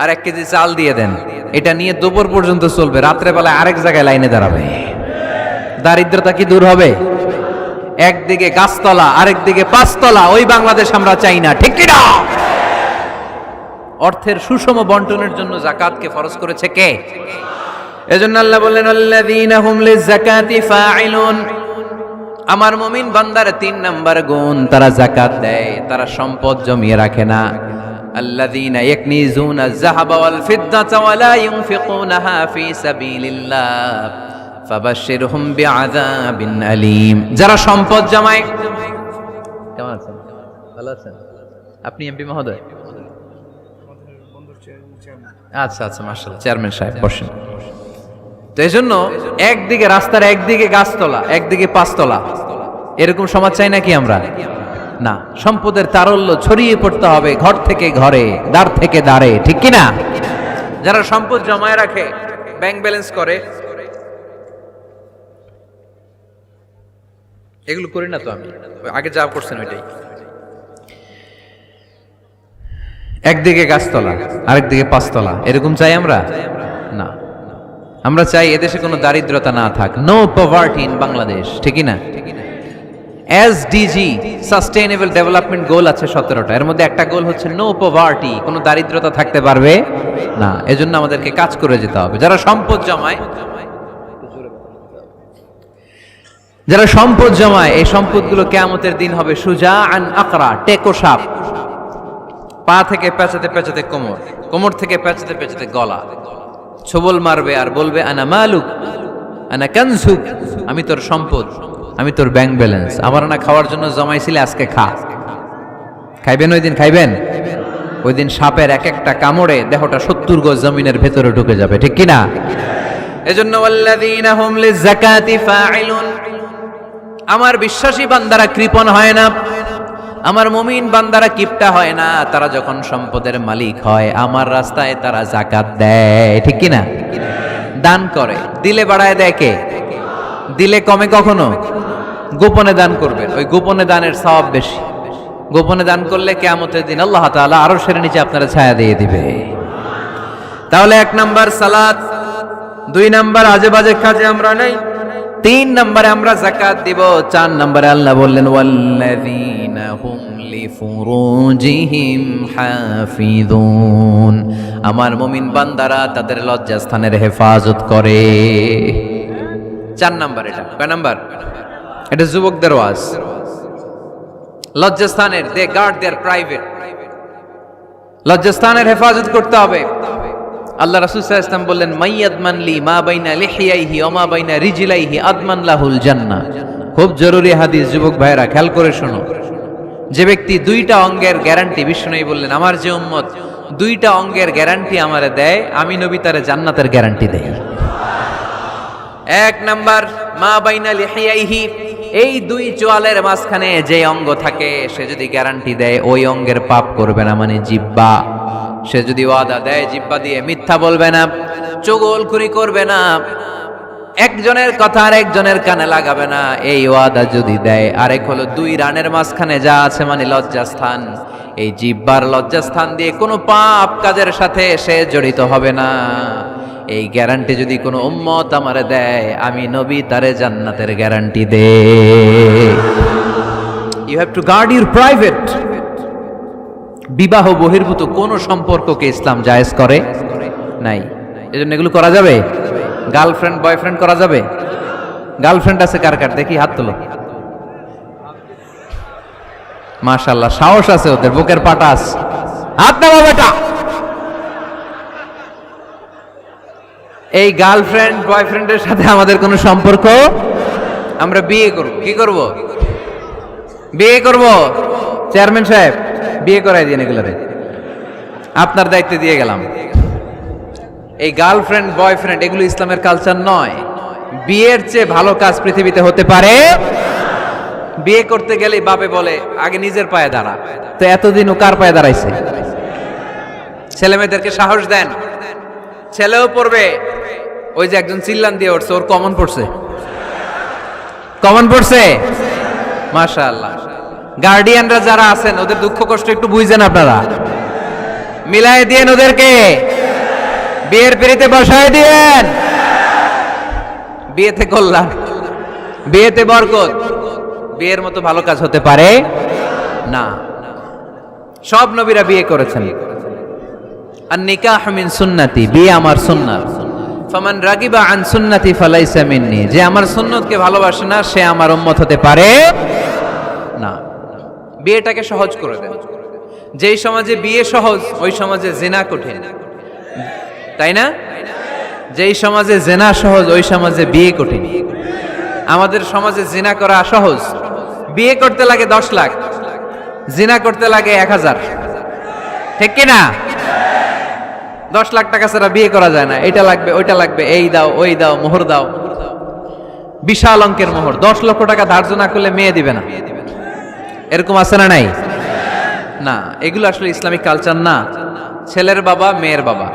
আর 1 কেজি চাল দিয়ে দেন, এটা নিয়ে দুপুর পর্যন্ত চলবে, রাত্রে বেলায় আরেক জায়গায় লাইনে দাঁড়াবে। দারিদ্রতা কি দূর হবে? একদিকে গাছতলা, আরেকদিকে 5 তলা, ওই বাংলাদেশ আমরা চাই না, ঠিক কি না? অর্থের সুষম বন্টনের জন্য যাকাতকে ফরজ করেছে কে? এজন্য আল্লাহ বললেন আল্লাযীনা হুম লিযাকাতি ফাঈলুন। আমার মুমিন বান্দার 3 নাম্বার গুণ, তারা যাকাত দেয়, তারা সম্পদ জমিয়ে রাখে না। আল্লাযীনা ইয়াকনিজুনা আয-যাহাবা ওয়াল ফিদ্দাতা ওয়া লা ইউনফিকুনাহা ফী সাবিলিল্লাহ ফাবাশশিরহুম বিআযাবিন আলীম। যারা সম্পদ জমায়, কেমন আছেন? ভালো আছেন? আপনি এমপি মহোদয়? আচ্ছা আচ্ছা, মাশাআল্লাহ, চেয়ারম্যান সাহেব বসেন। তো এজন্য একদিকে রাস্তার একদিকে গাছতলা, একদিকে 5 তলা, এরকম সমাজ চাই নাকি আমরা? না, সম্পদের তারল্য ছড়িয়ে পড়তে হবে ঘর থেকে ঘরে, দ্বার থেকে দ্বারে, ঠিক কি না? যারা সম্পদ জমায় রাখে, ব্যাংক ব্যালেন্স করে, এগুলো করি না তো আমি, আগে যা করছেন ওইটাই। একদিকে গাছতলা, আরেকদিকে 5 তলা, এরকম চাই আমরা? না, আমরা চাই এদেশে কোনো দারিদ্রতা না থাক, নো পভার্টি ইন বাংলাদেশ, ঠিক না? এসডিজি সাস্টেইনেবল ডেভেলপমেন্ট গোল আছে 17টা, এর মধ্যে একটা গোল হচ্ছে নো পভার্টি, কোনো দারিদ্রতা থাকতে পারবে না। এজন্য আমাদেরকে কাজ করে যেতে হবে। যারা সম্পদ জমায়, যারা সম্পদ জমায়, এই সম্পদগুলো কিয়ামতের দিন হবে সুজাআন আকরা, টেকো সাপ। পা থেকে পেঁচাতে পেঁচাতে কোমর, কোমর থেকে পেঁচাতে পেঁচাতে গলা, ছবল মারবে আর বলবে আনা মালুক আনা কানজুক, আমি তোর সম্পদ, আমি তোর ব্যাংক ব্যালেন্স, আমার না খাওয়ার জন্য জমাইছিলে, আজকে খা। খাইবেন ওই দিন? খাইবেন? ওই দিন সাপের এক একটা কামড়ে দেহটা 70 গজ জমিনের ভেতরে ঢুকে যাবে, ঠিক কি না? এজন্য ওয়াল্লাযীনা হুম লিযাকাতি ফাঈলুন। আমার বিশ্বাসী বান্দারা কৃপণ হয় না, আমার মুমিন বান্দারা কিপটা হয় না। তারা যখন সম্পদের মালিক হয়, আমার রাস্তায় তারা যাকাত দেয়, ঠিক কি না? দান করে, দিলে বাড়ায় দেয় কে? দিলে কমে কখনো? গোপনে দান করবেন, ওই গোপনে দানের সওয়াব বেশি। গোপনে দান করলে কিয়ামতের দিন আল্লাহ তাআলা আরশের নিচে আপনারা ছায়া দিয়ে দিবে। তাহলে 1 নাম্বার সালাত, 2 নাম্বার আজে বাজে কাজে আমরা নাই, 3 নম্বরে আমরা যাকাত দিব, 4 নম্বরে আল্লাহ বললেন ওয়াল্লাযীনা হুম লিফুরুজিহিম হাফিযুন। আমার মুমিন বান্দারা তাদের লজ্জাস্থানের হেফাজত করে। 4 নাম্বার। এটা কয় নাম্বার? এটা যুবকদের ওয়াজ। লজ্জাস্থানের, দে গার্ড দেয়ার প্রাইভেট, লজ্জাস্থানের হেফাজত করতে হবে। আল্লাহ রাসূল সাল্লাল্লাহু আলাইহি ওয়াসাল্লাম বললেন মাইয়াদমান লি মা বাইনা লিহিয়াইহি ওয়া মা বাইনা রিজলাইহি আদমান লাহুল জান্নাহ। খুব জরুরি হাদিস, যুবক ভাইরা খেয়াল করে শোনো। যে ব্যক্তি 2টা অঙ্গের গ্যারান্টি, বিশ্বনবী বললেন আমার যে উম্মত 2টা অঙ্গের গ্যারান্টি আমারে দেয়, আমি নবী তারে জান্নাতের গ্যারান্টি দেই। 1 নাম্বার মা বাইনা লিহিয়াইহি, এই দুই চোয়ালের মাঝখানে যে অঙ্গ থাকে সে যদি গ্যারান্টি দেয় ওই অঙ্গের পাপ করবে না, মানে জিহ্বা। সে যদি ওয়াদা দেয় জিহ্বা দিয়ে মিথ্যা বলবে না, চুগলখুরি করবে না, একজনের কথা আর একজনের কানে লাগাবে না, এই ওয়াদা যদি দেয়। আরেক হলো দুই রানের মাঝখানে যা আছে মানে লজ্জাস্থান, এই জিহ্বার লজ্জাস্থান দিয়ে কোনো পাপ কাজের সাথে সে জড়িত হবে না। এই গ্যারান্টি যদি কোনো উম্মত আমারে দেয়, আমি নবী তারে জান্নাতের গ্যারান্টি দে। You have to guard your private. বিবাহ বহির্ভূত কোনো সম্পর্ককে ইসলাম জায়েজ করে নাই। এজন্য এগুলো করা যাবে? গার্লফ্রেন্ড বয়ফ্রেন্ড করা যাবে? গার্লফ্রেন্ড আছে কার কার দেখি হাত তোলো। মাশাআল্লাহ, সাহস আছে ওদের, বুকের পাটাস। হাত নামা বেটা। এই গার্লফ্রেন্ড বয়ফ্রেন্ডের সাথে আমাদের কোনো সম্পর্ক? আমরা বিয়ে করব। কি করব? বিয়ে করব। চেয়ারম্যান সাহেব বিয়ে করাই দিন এগুলোরে, আপনার দায়িত্বে দিয়ে গেলাম। এই গার্লফ্রেন্ড বয়ফ্রেন্ড এগুলো ইসলামের কালচার নয়। বিয়ের চেয়ে ভালো কাজ পৃথিবীতে হতে পারে? বিয়ে করতে গেলেই বাপে বলে আগে নিজের পায়ে দাঁড়া। তো এতদিন ও কার পায়ে দাঁড়াইছে? ছেলে মেয়েদেরকে সাহস দেন, ছেলেও পড়বে। ওই যে একজন চিল্লান দিয়ে উঠছে, ওর কমন পড়ছে। কমন পড়ছে? মাশাআল্লাহ। গার্ডিয়ানরা যারা আছেন ওদের দুঃখ কষ্ট একটু বুঝেন আপনারা, মিলাই দিয়েন ওদেরকে, বিয়ের পিড়িতে বসায় দিয়েন। বিয়েতে কল্যাণ, বিয়েতে বরকত। বিয়ের মতো ভালো কাজ হতে পারে না। সব নবীরা বিয়ে করেছেন। আর নিকাহ মিন সুন্নতি, বিয়ে আমার সুন্নাত। ফামান রাগিবা আন সুন্নতি ফালাইসা মিন্নি, যে আমার সুন্নতকে ভালোবাসে না সে আমার উম্মত হতে পারে না। বিয়েটাকে সহজ করে দেন। যেই সমাজে বিয়ে সহজ ওই সমাজে জিনা কঠিন, তাই না? যেই সমাজে জিনা সহজ ওই সমাজে বিয়ে কঠিন। আমাদের সমাজে জিনা করা সহজ, বিয়ে করতে লাগে 10 লাখ, জিনা করতে লাগে 1000। ঠিক কি না? 10 লাখ টাকা ছাড়া বিয়ে করা যায় না। এটা লাগবে, ওইটা লাগবে, এই দাও, ওই দাও, মোহর দাও, বিশাল অঙ্কের মোহর। 10 লক্ষ টাকা ধার্য না করলে মেয়ে দিবে না। এরকম আছে না নাই? না, এগুলো আসলে ইসলামিক কালচার না। ছেলের বাবা মেয়ের বাবা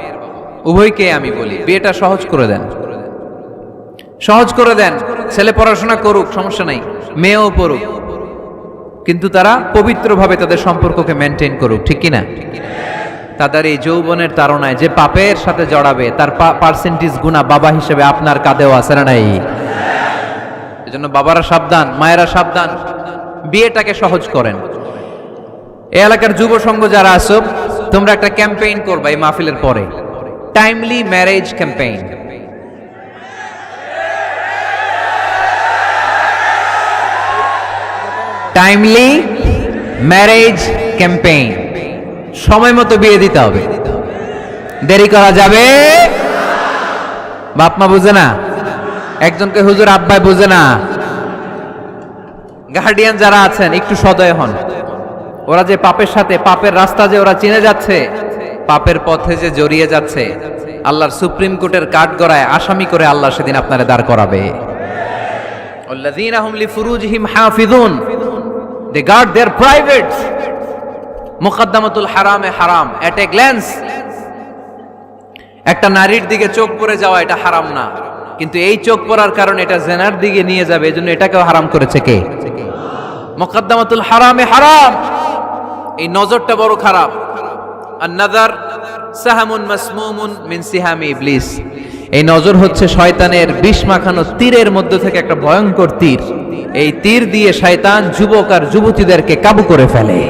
উভয়কে আমি বলি বিয়েটা সহজ করে দেন, সহজ করে দেন। ছেলে পড়াশোনা করুক, সমস্যা নাই, মেয়েও পড়ুক, কিন্তু তারা পবিত্রভাবে তাদের সম্পর্ককে মেনটেন করুক। ঠিক কিনা? তাদের এই যৌবনের তাড়নায় যে পাপের সাথে জড়াবে তার পার্সেন্টেজ গুণা বাবা হিসেবে আপনার কাঁধেও আছে না নাই? এজন্য বাবারা সাবধান, মায়েরা সাবধান, বিয়েটাকে সহজ করেন। এই এলাকার যুব সংঘ যারা আছো, তোমরা একটা ক্যাম্পেইন করবা এই মাহফিলের পরে, timely marriage campaign. Timely marriage campaign. সময় মতো বিয়ে দিতে হবে, দেরি করা যাবে। বাপ মা বুঝে না, একজনকে হুজুর আব্বাই বুঝে না। গার্ডিয়ান যারা আছেন একটু সদয় হন। ওরা যে পাপের সাথে, পাপের রাস্তা যে ওরা চিনে যাচ্ছে, পাপের পথে যে জড়িয়ে যাচ্ছে, আল্লাহর সুপ্রিম কোর্টের কাঠগড়ায় আসামি করে আল্লাহ সেদিন আপনারে দাঁড় করাবে। আল্লাযীনা হুম লিফুরুজিহিম হাফিজুন, দে গার্ড देयर প্রাইভেটস। মুকদ্দমাতুল হারামে হারাম, এট এ গ্ল্যান্স। একটা নারীর দিকে চোখ পড়ে যাওয়া এটা হারাম না, কিন্তু এই চোখ পড়ার কারণে এটা জেনার দিকে নিয়ে যাবে, এজন্য এটাকেও হারাম করেছে কে? মুকদ্দমাতুল হারামে হারাম। এই নজরটা বড় খারাপ। আন-নাযার সাহামুন মাসমুমুন মিন সিহামি ইবলিস। এই নজর হচ্ছে শয়তানের বিষ মাখানো তীরের মধ্যে থেকে একটা ভয়ঙ্কর তীর। এই তীর দিয়ে শয়তান যুবক আর যুবতীদেরকে কাবু করে ফেলে।